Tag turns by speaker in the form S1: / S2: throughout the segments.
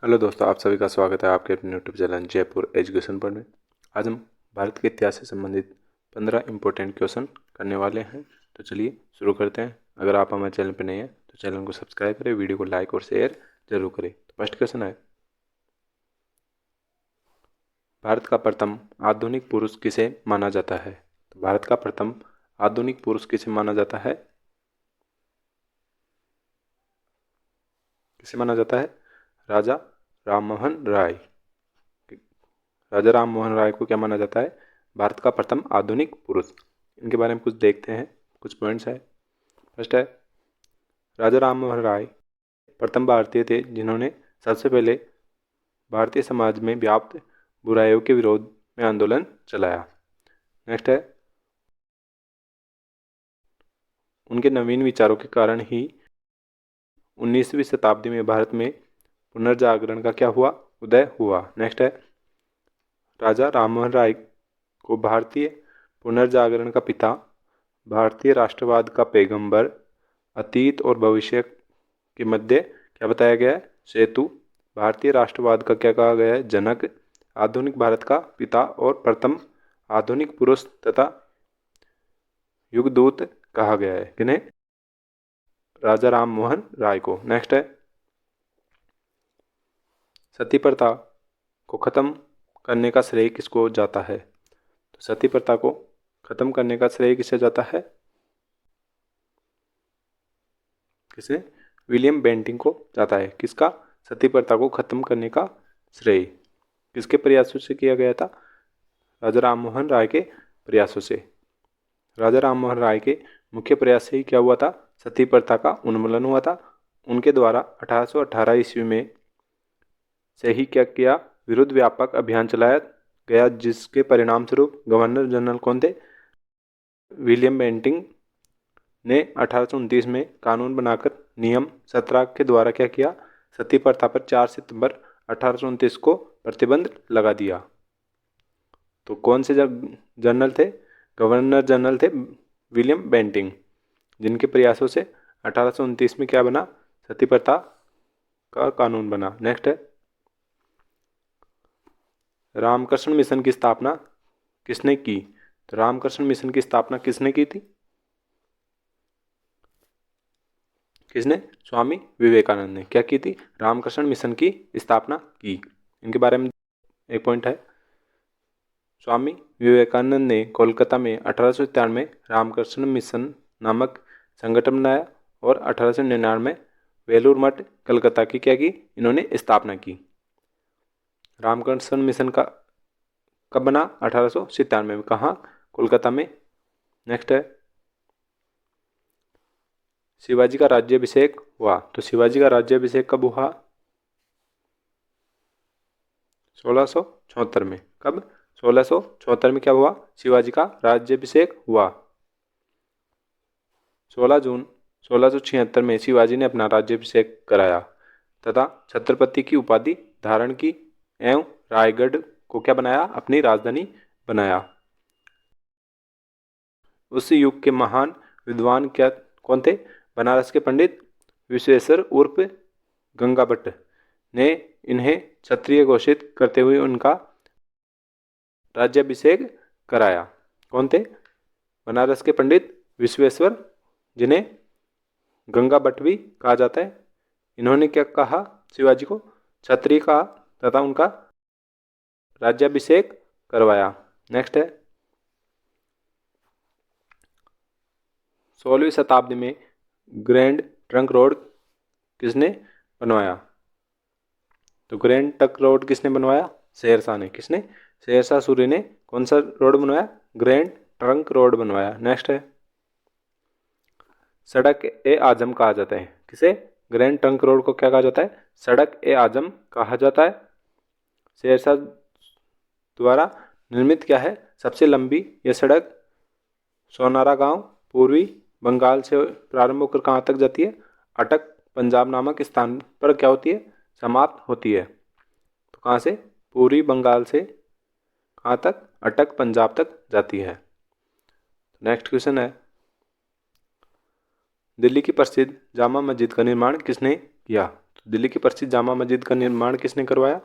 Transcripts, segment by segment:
S1: Hello दोस्तों, आप सभी का स्वागत है आपके अपने यूट्यूब चैनल जयपुर एजुकेशन पर में। आज हम भारत के इतिहास से संबंधित 15 इम्पोर्टेंट क्वेश्चन करने वाले हैं। तो चलिए शुरू करते हैं। अगर आप हमारे चैनल पर नए हैं तो चैनल को सब्सक्राइब करें, वीडियो को लाइक और शेयर जरूर करें। तो फर्स्ट क्वेश्चन है, भारत का प्रथम आधुनिक पुरुष किसे माना जाता है? तो भारत का प्रथम आधुनिक पुरुष किसे माना जाता है? किसे माना जाता है? राजा राममोहन राय। राजा राममोहन राय को क्या माना जाता है? भारत का प्रथम आधुनिक पुरुष। इनके बारे में कुछ देखते हैं, कुछ पॉइंट्स है। फर्स्ट है, राजा राममोहन राय प्रथम भारतीय थे जिन्होंने सबसे पहले भारतीय समाज में व्याप्त बुराइयों के विरोध में आंदोलन चलाया। नेक्स्ट है, उनके नवीन विचारों के कारण ही 19वीं शताब्दी में भारत में पुनर्जागरण का क्या हुआ? उदय हुआ। नेक्स्ट है, राजा राममोहन राय को भारतीय पुनर्जागरण का पिता, भारतीय राष्ट्रवाद का पैगंबर, अतीत और भविष्य के मध्य क्या बताया गया है? सेतु। भारतीय राष्ट्रवाद का क्या कहा गया है? जनक। आधुनिक भारत का पिता और प्रथम आधुनिक पुरुष तथा युगदूत कहा गया है। किन्हें? राजा राममोहन राय को। नेक्स्ट है, सती प्रथा को खत्म करने का श्रेय किसको जाता है? तो सती प्रथा को खत्म करने का श्रेय किसे जाता है? किसे? विलियम बेंटिंग को जाता है। किसका? सती प्रथा को खत्म करने का श्रेय किसके प्रयासों से किया गया था? राजा राममोहन राय के प्रयासों से। राजा राममोहन राय के मुख्य प्रयास से ही क्या हुआ था? सती प्रथा का उन्मूलन हुआ था। उनके द्वारा 1818 ईस्वी में से ही क्या किया? विरुद्ध व्यापक अभियान चलाया गया, जिसके परिणाम स्वरूप गवर्नर जनरल कौन थे? विलियम बेंटिंग ने 1829 में कानून बनाकर नियम 17 के द्वारा क्या किया? सती प्रथा पर 4 सितंबर 1829 को प्रतिबंध लगा दिया। तो कौन से जनरल थे? गवर्नर जनरल थे विलियम बेंटिंग, जिनके प्रयासों से 1829 में क्या बना? सती प्रथा का कानून बना। नेक्स्ट है, रामकृष्ण मिशन की स्थापना किसने की? तो रामकृष्ण मिशन की स्थापना किसने की थी? किसने? स्वामी विवेकानंद ने क्या की थी? रामकृष्ण मिशन की स्थापना की। इनके बारे में एक पॉइंट है, स्वामी विवेकानंद ने कोलकाता में 1897 में रामकृष्ण मिशन नामक संगठन बनाया और 1899 में वेलूर मठ कलकत्ता की क्या की? इन्होंने स्थापना की। रामकृष्ण मिशन का कब बना? 1897 में। कहाँ? कोलकाता में। नेक्स्ट है, शिवाजी का राज्याभिषेक हुआ। तो शिवाजी का राज्याभिषेक कब हुआ? 1674 में। कब? 1674 में क्या हुआ? शिवाजी का राज्याभिषेक हुआ। 16 जून 1676 में शिवाजी ने अपना राज्याभिषेक कराया तथा छत्रपति की उपाधि धारण की एवं रायगढ़ को क्या बनाया? अपनी राजधानी बनाया। उस युग के महान विद्वान क्या कौन थे? बनारस के पंडित विश्वेश्वर उर्फ गंगा भट्ट ने इन्हें क्षत्रिय घोषित करते हुए उनका राज्याभिषेक कराया। कौन थे? बनारस के पंडित विश्वेश्वर, जिन्हें गंगा भट्ट भी कहा जाता है। इन्होंने क्या कहा? शिवाजी को क्षत्रिय कहा तथा उनका राज्याभिषेक करवाया। नेक्स्ट है, 16वीं शताब्दी में ग्रैंड ट्रंक रोड किसने बनवाया? तो ग्रैंड ट्रंक रोड किसने बनवाया? शेरशाह ने। किसने? शेरशाह सूरी ने कौन सा रोड बनवाया? ग्रैंड ट्रंक रोड बनवाया। नेक्स्ट है, सड़क ए आजम कहा जाता है। किसे? ग्रैंड ट्रंक रोड को क्या कहा जाता है? सड़क ए आजम कहा जाता है। शेरशाह द्वारा निर्मित क्या है? सबसे लंबी यह सड़क सोनारा गांव पूर्वी बंगाल से प्रारंभ होकर कहाँ तक जाती है? अटक पंजाब नामक स्थान पर क्या होती है? समाप्त होती है। तो कहाँ से? पूर्वी बंगाल से कहाँ तक? अटक पंजाब तक जाती है। नेक्स्ट क्वेश्चन है, दिल्ली की प्रसिद्ध जामा मस्जिद का निर्माण किसने किया? तो तो दिल्ली की प्रसिद्ध जामा मस्जिद का निर्माण किसने करवाया?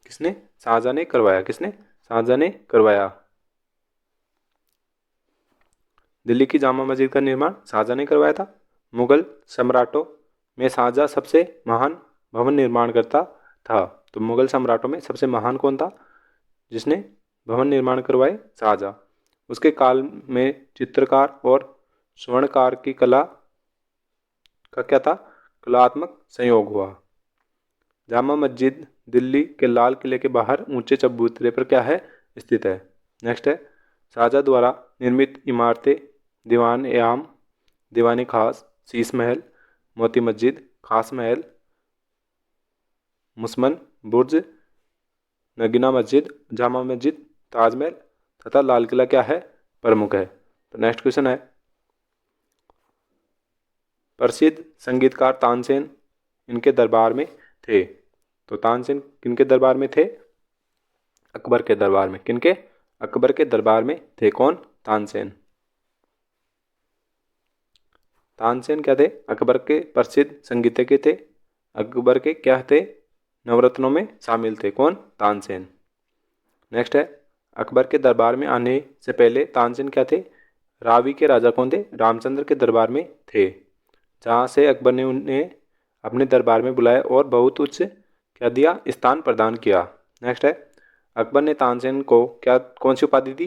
S1: किसने? शाहजहां ने करवाया। किसने? शाहजहां ने करवाया। दिल्ली की जामा मस्जिद का निर्माण शाहजहां ने करवाया था। मुगल सम्राटों में शाहजहां सबसे महान भवन निर्माण करता था। तो मुगल सम्राटों में सबसे महान कौन था जिसने भवन निर्माण करवाए? शाहजहां। उसके काल में चित्रकार और स्वर्णकार की कला का क्या था? कलात्मक संयोग हुआ। जामा मस्जिद दिल्ली के लाल किले के बाहर ऊंचे चबूतरे पर क्या है? स्थित है। नेक्स्ट है, शाहजहां द्वारा निर्मित इमारतें दीवान ए आम, दीवान खास, शीश महल, मोती मस्जिद, खास महल, मुसमन बुर्ज, नगीना मस्जिद, जामा मस्जिद, ताजमहल तथा लाल किला क्या है? प्रमुख है। तो नेक्स्ट क्वेश्चन है, प्रसिद्ध संगीतकार तानसेन इनके दरबार में थे। तो तानसेन किनके दरबार में थे? अकबर के दरबार में। किनके? अकबर के दरबार में थे। कौन? तानसेन। तानसेन क्या थे? अकबर के प्रसिद्ध संगीतज्ञ थे। अकबर के क्या थे? नवरत्नों में शामिल थे। कौन? तानसेन। नेक्स्ट है, अकबर के दरबार में आने से पहले तानसेन क्या थे? रावी के राजा कौन थे? रामचंद्र के दरबार में थे, जहाँ से अकबर ने उन्हें अपने दरबार में बुलाया और बहुत उच्च क्या दिया? स्थान प्रदान किया। नेक्स्ट है, अकबर ने तानसेन को क्या कौन सी उपाधि दी?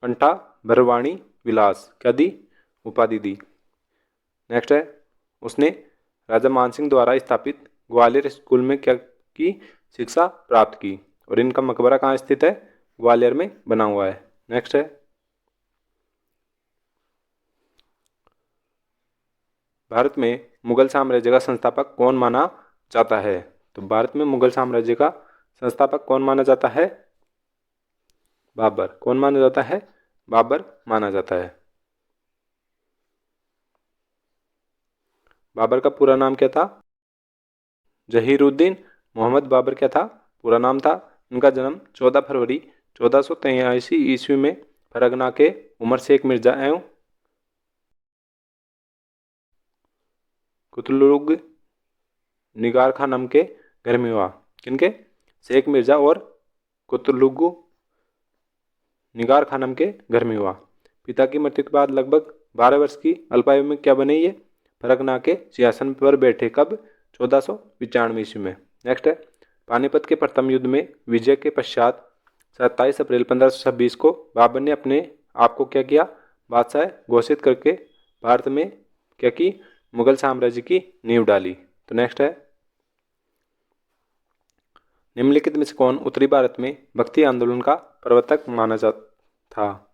S1: कंठा भरवाणी विलास क्या दी? उपाधि दी। नेक्स्ट है, उसने राजा मानसिंह द्वारा स्थापित ग्वालियर स्कूल में क्या की? शिक्षा प्राप्त की। और इनका मकबरा कहाँ स्थित है? ग्वालियर में बना हुआ है। नेक्स्ट है, भारत में मुगल साम्राज्य का संस्थापक कौन माना जाता है? तो भारत में मुगल साम्राज्य का संस्थापक कौन माना जाता है? बाबर। कौन माना जाता है? बाबर माना जाता है। बाबर का पूरा नाम क्या था? जहीरुद्दीन मोहम्मद बाबर क्या था? पूरा नाम था। इनका जन्म 14 फरवरी 1483 ईस्वी में फरगना के उमर शेख मिर्जा एवं कुतलुग निगार खानम के घर में हुआ। किनके? शेख मिर्जा और कुतलुग निगार खानम के घर में हुआ। पिता की मृत्यु के बाद लगभग 12 वर्ष की अल्पायु में क्या बने? ये फरगना के सिंहासन पर बैठे। कब? 1495 ईस्वी में। नेक्स्ट है, पानीपत के प्रथम युद्ध में विजय के पश्चात 27 अप्रैल 1526 को बाबर ने अपने आप को क्या किया? बादशाह घोषित करके भारत में क्या की? मुगल साम्राज्य की नींव डाली। तो नेक्स्ट है, निम्नलिखित में से कौन उत्तरी भारत में भक्ति आंदोलन का प्रवर्तक माना जाता था?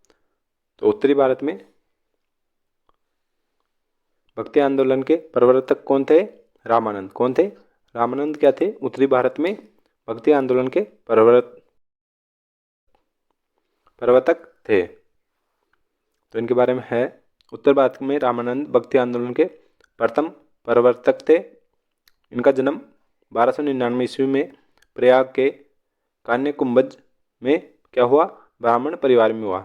S1: तो उत्तरी भारत में भक्ति आंदोलन के प्रवर्तक कौन थे? रामानंद। कौन थे? रामानंद क्या थे? उत्तरी भारत में भक्ति आंदोलन के प्रवर्तक थे। तो इनके बारे में है, उत्तर भारत में रामानंद भक्ति आंदोलन के प्रथम प्रवर्तक थे। इनका जन्म 1299 ईस्वी में प्रयाग के कान्य कुंभज में क्या हुआ? ब्राह्मण परिवार में हुआ।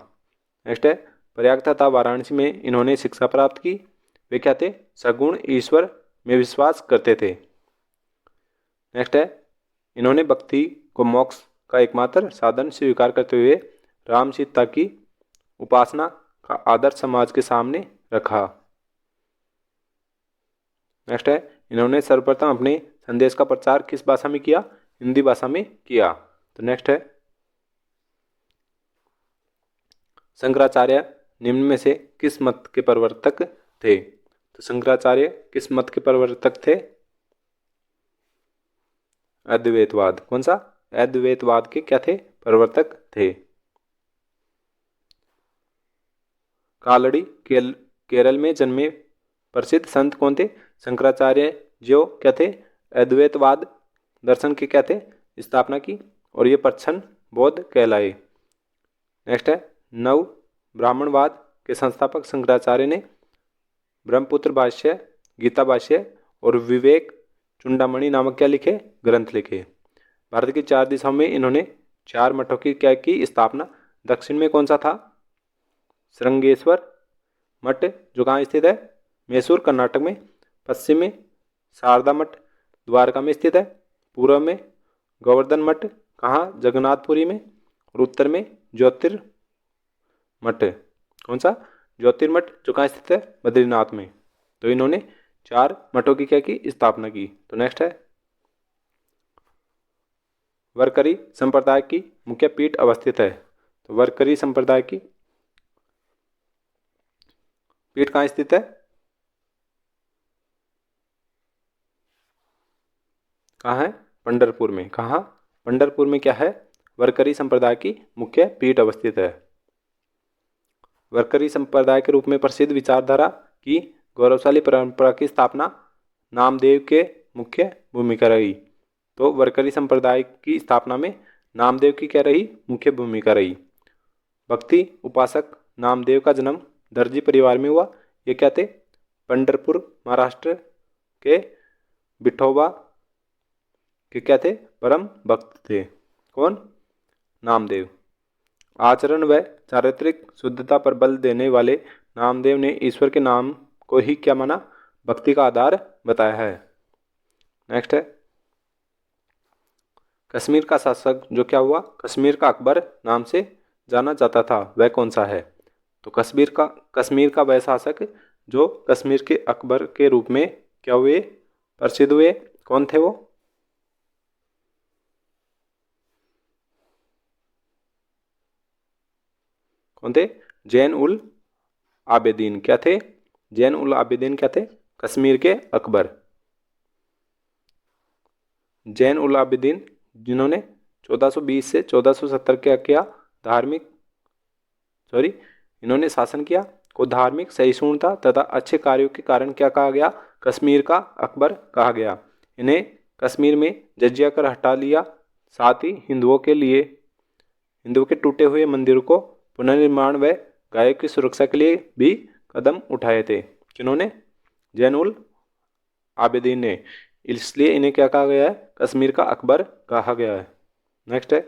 S1: नेक्स्ट है, प्रयाग तथा वाराणसी में इन्होंने शिक्षा प्राप्त की। वे क्या थे? सगुण ईश्वर में विश्वास करते थे। नेक्स्ट है, इन्होंने भक्ति को मोक्ष का एकमात्र साधन स्वीकार करते हुए राम सीता की उपासना का आदर्श समाज के सामने रखा। नेक्स्ट है, इन्होंने सर्वप्रथम अपने संदेश का प्रचार किस भाषा में किया? हिंदी भाषा में किया। तो नेक्स्ट है, शंकराचार्य निम्न में से किस मत के प्रवर्तक थे? तो शंकराचार्य किस मत के प्रवर्तक थे? अद्वैतवाद। कौन सा? अद्वैतवाद के क्या थे? प्रवर्तक थे। कालड़ी केरल में जन्मे प्रसिद्ध संत कौन थे? शंकराचार्य, जो क्या थे? अद्वैतवाद दर्शन के क्या थे? स्थापना की, और ये प्रच्छन्न बौद्ध कहलाए। नेक्स्ट है, नव ब्राह्मणवाद के संस्थापक शंकराचार्य ने ब्रह्मपुत्र भाष्य, गीता भाष्य और विवेक चूड़ामणि नामक क्या लिखे? ग्रंथ लिखे। भारत की 4 दिशाओं में इन्होंने 4 मठों की क्या की? स्थापना। दक्षिण में कौन सा था? श्रृंगेश्वर मठ, जो कहाँ स्थित है? मैसूर कर्नाटक में। पश्चिम में शारदा मठ द्वारका में स्थित है। पूर्व में गोवर्धन मठ कहाँ, जगन्नाथपुरी में। और उत्तर में ज्योतिर्मठ, कौन सा, ज्योतिर्मठ, जो कहाँ स्थित है, बद्रीनाथ में। तो इन्होंने 4 मठों की क्या की, स्थापना की। तो नेक्स्ट है, वरकरी संप्रदाय की मुख्य पीठ अवस्थित है। तो वरकरी संप्रदाय की पीठ कहाँ स्थित है, कहाँ है, पंढरपुर में। कहाँ, पंढरपुर में क्या है, वरकरी संप्रदाय की मुख्य पीठ अवस्थित है। वरकरी संप्रदाय के रूप में प्रसिद्ध विचारधारा की गौरवशाली परंपरा की स्थापना नामदेव के मुख्य भूमिका रही। तो वरकरी संप्रदाय की स्थापना में नामदेव की क्या रही, मुख्य भूमिका रही। भक्ति उपासक नामदेव का जन्म दर्जी परिवार में हुआ। ये क्या थे, पंढरपुर महाराष्ट्र के विठोबा के क्या थे, परम भक्त थे। कौन, नामदेव। आचरण व चारित्रिक शुद्धता पर बल देने वाले नामदेव ने ईश्वर के नाम को ही क्या माना, भक्ति का आधार बताया है। नेक्स्ट है, कश्मीर का शासक जो क्या हुआ, कश्मीर का अकबर नाम से जाना जाता था, वह कौन सा है। तो कश्मीर का वह शासक जो कश्मीर के अकबर के रूप में क्या हुए, प्रसिद्ध हुए, कौन थे वो, कौन थे, जैन उल आबेदीन। क्या थे, जैन उल आबेदीन क्या थे, कश्मीर के अकबर। जैन उल आबेदीन जिन्होंने 1420 से 1470 क्या किया, इन्होंने शासन किया को धार्मिक सहिष्णुता तथा अच्छे कार्यों के कारण क्या कहा गया, कश्मीर का अकबर कहा गया। इन्हें कश्मीर में जजिया कर हटा लिया। साथ ही हिंदुओं के टूटे हुए मंदिरों को पुनर्निर्माण व गायों की सुरक्षा के लिए भी कदम उठाए थे। किन्होंने, जैन उल आबेदीन ने। इसलिए इन्हें क्या कहा गया है, कश्मीर का अकबर कहा गया है। नेक्स्ट है,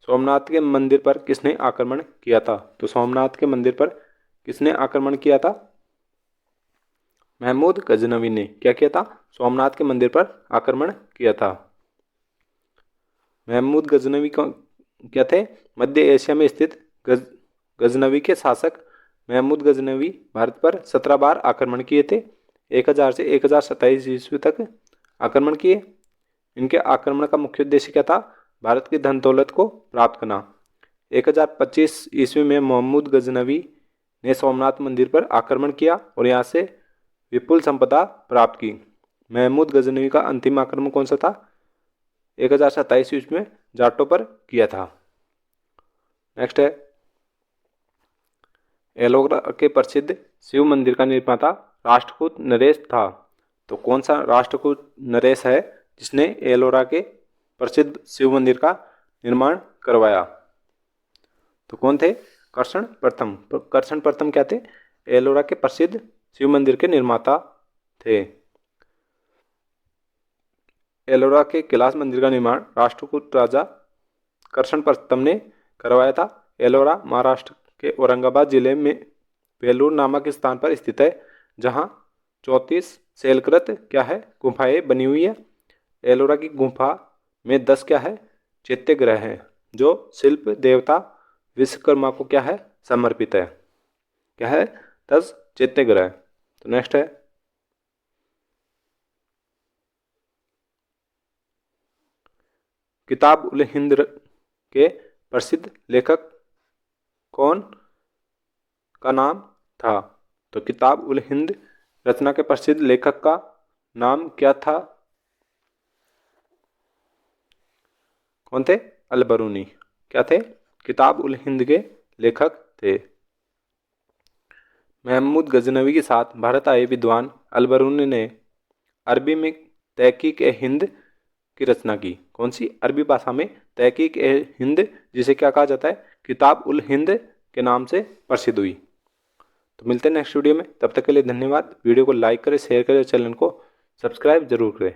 S1: सोमनाथ के मंदिर पर किसने आक्रमण किया था। तो सोमनाथ के मंदिर पर किसने आक्रमण किया था, महमूद गजनवी ने। क्या किया था, सोमनाथ के मंदिर पर आक्रमण किया था। महमूद गजनवी क्या थे, मध्य एशिया में स्थित गजनवी के शासक महमूद गजनवी भारत पर 17 बार आक्रमण किए थे। 1000 से 1027 ईस्वी तक आक्रमण किए। इनके आक्रमण का मुख्य उद्देश्य क्या था, भारत की धन दौलत को प्राप्त करना। 1025 ईस्वी में महमूद गजनवी ने सोमनाथ मंदिर पर आक्रमण किया और यहाँ से विपुल संपदा प्राप्त की। महमूद गजनवी का अंतिम आक्रमण कौन सा था, 1027 ईस्वी में जाटों पर किया था। नेक्स्ट है, एलोरा के प्रसिद्ध शिव मंदिर का निर्माता राष्ट्रकूट नरेश था। तो कौन सा राष्ट्रकूट नरेश है जिसने एलोरा के प्रसिद्ध शिव मंदिर का निर्माण करवाया। तो कौन थे, कर्षण प्रथम। कर्षण प्रथम क्या थे, एलोरा के प्रसिद्ध शिव मंदिर के निर्माता थे। एलोरा के कैलाश मंदिर का निर्माण राष्ट्रकूट राजा कर्षण प्रथम ने करवाया था। एलोरा महाराष्ट्र के औरंगाबाद जिले में बेलूर नामक स्थान पर स्थित है, जहां 34 शैलकृत क्या है, गुफाएं बनी हुई है। एलोरा की गुफा में 10 क्या है, चैत्य ग्रह हैं, जो शिल्प देवता विश्वकर्मा को क्या है, समर्पित है। क्या है, 10 चैत्य ग्रह। तो नेक्स्ट है, किताब उल हिंद के प्रसिद्ध लेखक कौन का नाम था। तो किताब उल हिंद रचना के प्रसिद्ध लेखक का नाम क्या था, कौन थे, अल-बरूनी। क्या थे, किताब उल हिंद के लेखक थे। महमूद गजनवी के साथ भारत आए विद्वान अल-बरूनी ने अरबी में तहकीक-ए-हिंद की रचना की। कौन सी, अरबी भाषा में तहकीक-ए-हिंद, जिसे क्या कहा जाता है, किताब उल हिंद के नाम से प्रसिद्ध हुई। तो मिलते हैं नेक्स्ट वीडियो में, तब तक के लिए धन्यवाद। वीडियो को लाइक करें, शेयर करें और चैनल को सब्सक्राइब जरूर करें।